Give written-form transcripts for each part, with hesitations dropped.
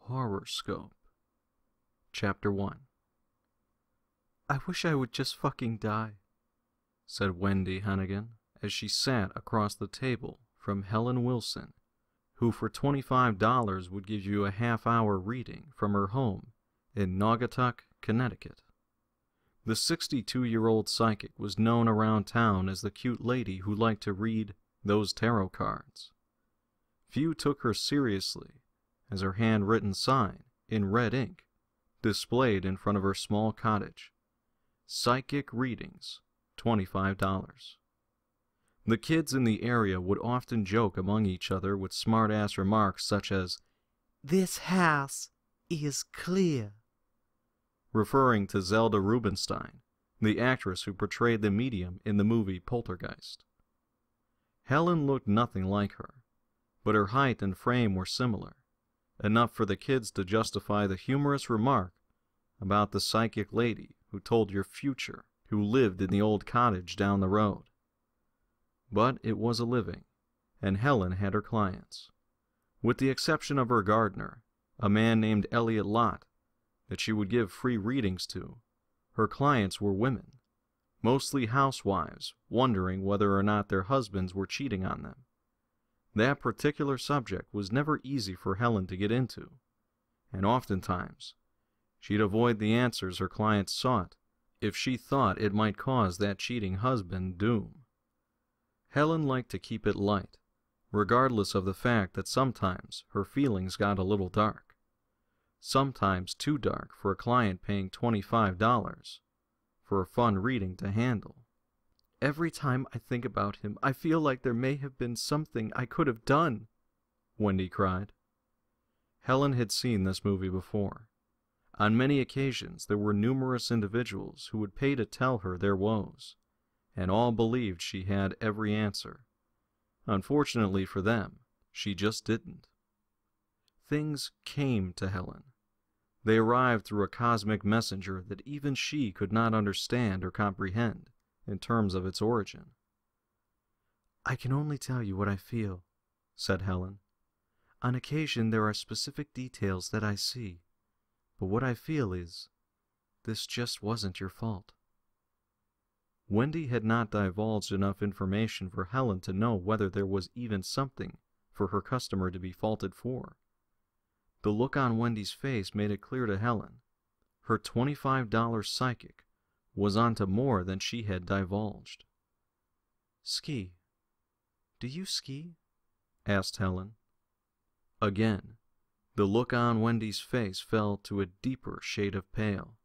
Horrorscope. Chapter 1. "I wish I would just fucking die," said Wendy Hennigan as she sat across the table from Helen Wilson, who for $25 would give you a half-hour reading from her home in Naugatuck, Connecticut. The 62-year-old psychic was known around town as the cute lady who liked to read those tarot cards. Few took her seriously, as her handwritten sign, in red ink, displayed in front of her small cottage. Psychic readings, $25. The kids in the area would often joke among each other with smart-ass remarks such as, "This house is clear," referring to Zelda Rubinstein, the actress who portrayed the medium in the movie Poltergeist. Helen looked nothing like her, but her height and frame were similar, enough for the kids to justify the humorous remark about the psychic lady who told your future, who lived in the old cottage down the road. But it was a living, and Helen had her clients. With the exception of her gardener, a man named Elliot Lott, that she would give free readings to, her clients were women, mostly housewives, wondering whether or not their husbands were cheating on them. That particular subject was never easy for Helen to get into, and oftentimes she'd avoid the answers her clients sought if she thought it might cause that cheating husband doom. Helen liked to keep it light, regardless of the fact that sometimes her feelings got a little dark. Sometimes too dark for a client paying $25 for a fun reading to handle. "Every time I think about him, I feel like there may have been something I could have done," Wendy cried. Helen had seen this movie before. On many occasions there were numerous individuals who would pay to tell her their woes, and all believed she had every answer. Unfortunately for them, she just didn't. Things came to Helen. They arrived through a cosmic messenger that even she could not understand or comprehend in terms of its origin. "I can only tell you what I feel," said Helen. "On occasion there are specific details that I see, but what I feel is, this just wasn't your fault." Wendy had not divulged enough information for Helen to know whether there was even something for her customer to be faulted for. The look on Wendy's face made it clear to Helen. Her $25 psychic was onto more than she had divulged. "Ski. Do you ski?" asked Helen. Again, the look on Wendy's face fell to a deeper shade of pale.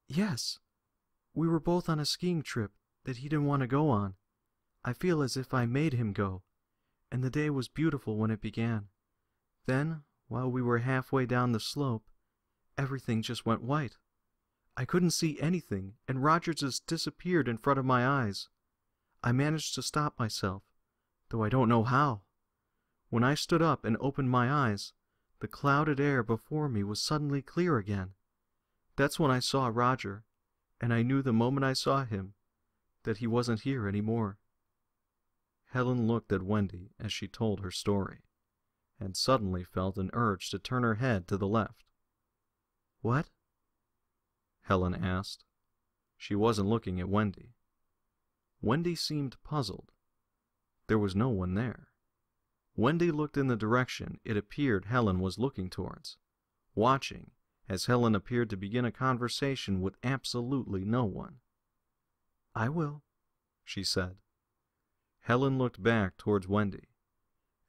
"Yes. We were both on a skiing trip that he didn't want to go on. I feel as if I made him go, and the day was beautiful when it began. Then, while we were halfway down the slope, everything just went white. I couldn't see anything, and Roger just disappeared in front of my eyes. I managed to stop myself, though I don't know how. When I stood up and opened my eyes, the clouded air before me was suddenly clear again. That's when I saw Roger, and I knew the moment I saw him that he wasn't here anymore." Helen looked at Wendy as she told her story, and suddenly felt an urge to turn her head to the left. "What?" Helen asked. She wasn't looking at Wendy. Wendy seemed puzzled. There was no one there. Wendy looked in the direction it appeared Helen was looking towards, watching as Helen appeared to begin a conversation with absolutely no one. "I will," she said. Helen looked back towards Wendy,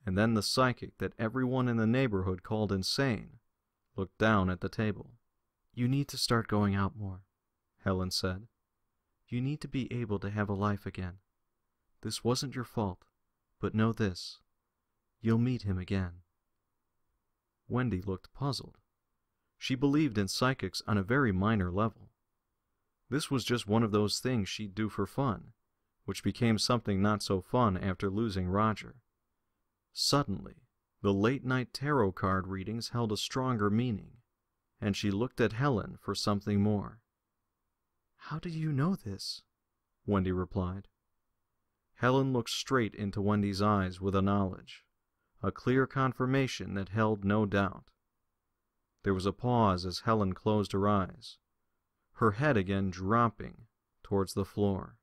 and then the psychic that everyone in the neighborhood called insane looked down at the table. "You need to start going out more," Helen said. "You need to be able to have a life again. This wasn't your fault, but know this. You'll meet him again." Wendy looked puzzled. She believed in psychics on a very minor level. This was just one of those things she'd do for fun, which became something not so fun after losing Roger. Suddenly, the late-night tarot card readings held a stronger meaning, and she looked at Helen for something more. "How do you know this?" Wendy replied. Helen looked straight into Wendy's eyes with a knowledge, a clear confirmation that held no doubt. There was a pause as Helen closed her eyes, her head again dropping towards the floor.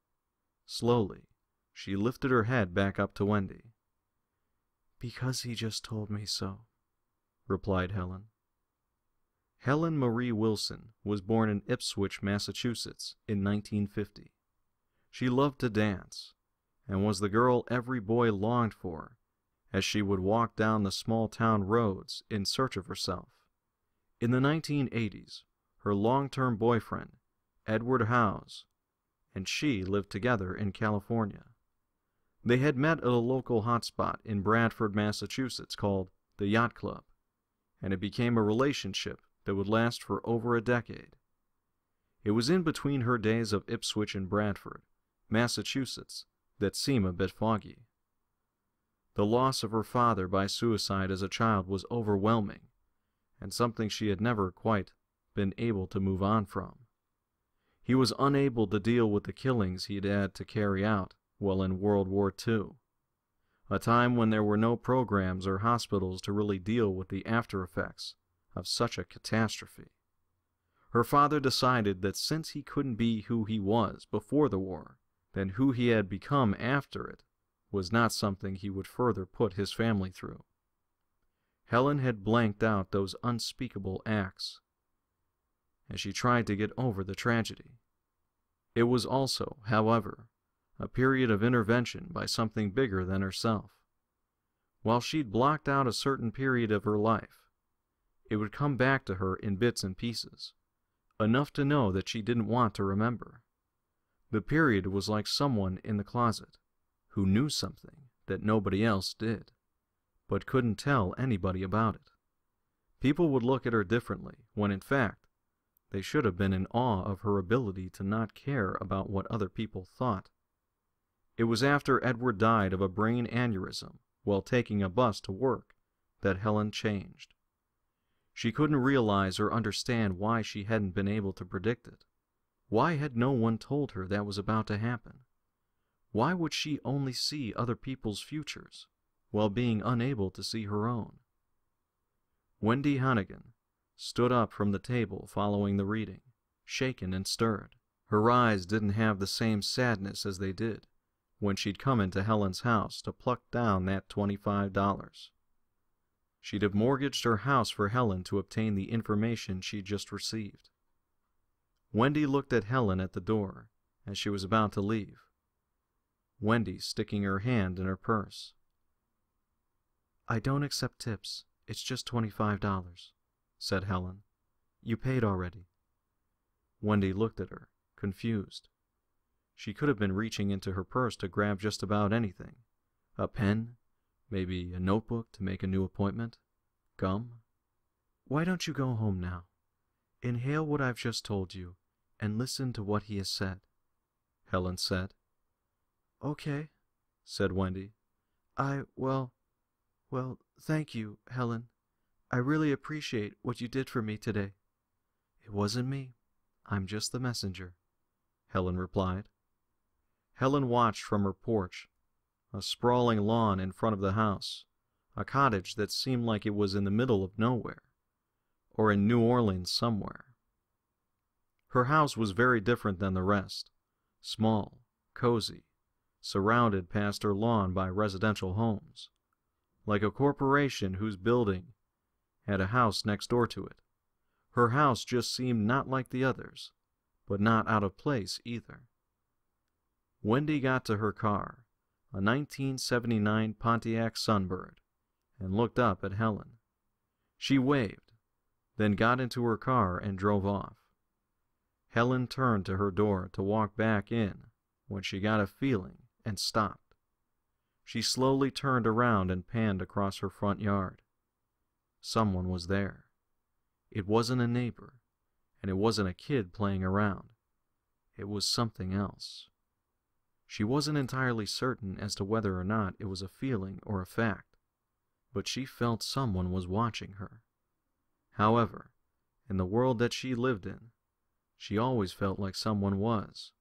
Slowly, she lifted her head back up to Wendy. "Because he just told me so," replied Helen. Helen Marie Wilson was born in Ipswich, Massachusetts in 1950. She loved to dance, and was the girl every boy longed for as she would walk down the small-town roads in search of herself. In the 1980s, her long-term boyfriend, Edward Howes, and she lived together in California. They had met at a local hotspot in Bradford, Massachusetts called the Yacht Club, and it became a relationship that would last for over a decade. It was in between her days of Ipswich and Bradford, Massachusetts, that seem a bit foggy. The loss of her father by suicide as a child was overwhelming, and something she had never quite been able to move on from. He was unable to deal with the killings he'd had to carry out while in World War II, a time when there were no programs or hospitals to really deal with the after effects of such a catastrophe. Her father decided that since he couldn't be who he was before the war, then who he had become after it was not something he would further put his family through. Helen had blanked out those unspeakable acts, and she tried to get over the tragedy. It was also, however, a period of intervention by something bigger than herself. While she'd blocked out a certain period of her life, it would come back to her in bits and pieces, enough to know that she didn't want to remember. The period was like someone in the closet who knew something that nobody else did, but couldn't tell anybody about it. People would look at her differently, when in fact, they should have been in awe of her ability to not care about what other people thought. It was after Edward died of a brain aneurysm while taking a bus to work that Helen changed. She couldn't realize or understand why she hadn't been able to predict it. Why had no one told her that was about to happen? Why would she only see other people's futures, while being unable to see her own? Wendy Hannigan stood up from the table following the reading, shaken and stirred. Her eyes didn't have the same sadness as they did when she'd come into Helen's house to pluck down that $25. She'd have mortgaged her house for Helen to obtain the information she'd just received. Wendy looked at Helen at the door as she was about to leave, Wendy sticking her hand in her purse. "I don't accept tips. It's just $25, said Helen. "You paid already." Wendy looked at her, confused. She could have been reaching into her purse to grab just about anything. A pen, maybe a notebook to make a new appointment, gum. "Why don't you go home now? Inhale what I've just told you, and listen to what he has said," Helen said. "Okay," said Wendy. Well, thank you, Helen. I really appreciate what you did for me today." "It wasn't me. I'm just the messenger," Helen replied. Helen watched from her porch, a sprawling lawn in front of the house, a cottage that seemed like it was in the middle of nowhere, or in New Orleans somewhere. Her house was very different than the rest, small, cozy, surrounded past her lawn by residential homes, like a corporation whose building had a house next door to it. Her house just seemed not like the others, but not out of place either. Wendy got to her car, a 1979 Pontiac Sunbird, and looked up at Helen. She waved, then got into her car and drove off. Helen turned to her door to walk back in when she got a feeling and stopped. She slowly turned around and panned across her front yard. Someone was there. It wasn't a neighbor, and it wasn't a kid playing around. It was something else. She wasn't entirely certain as to whether or not it was a feeling or a fact, but she felt someone was watching her. However, in the world that she lived in, she always felt like someone was,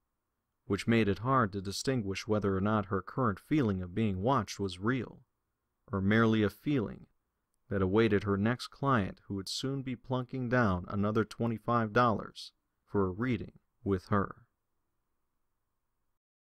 which made it hard to distinguish whether or not her current feeling of being watched was real, or merely a feeling that awaited her next client, who would soon be plunking down another $25 for a reading with her.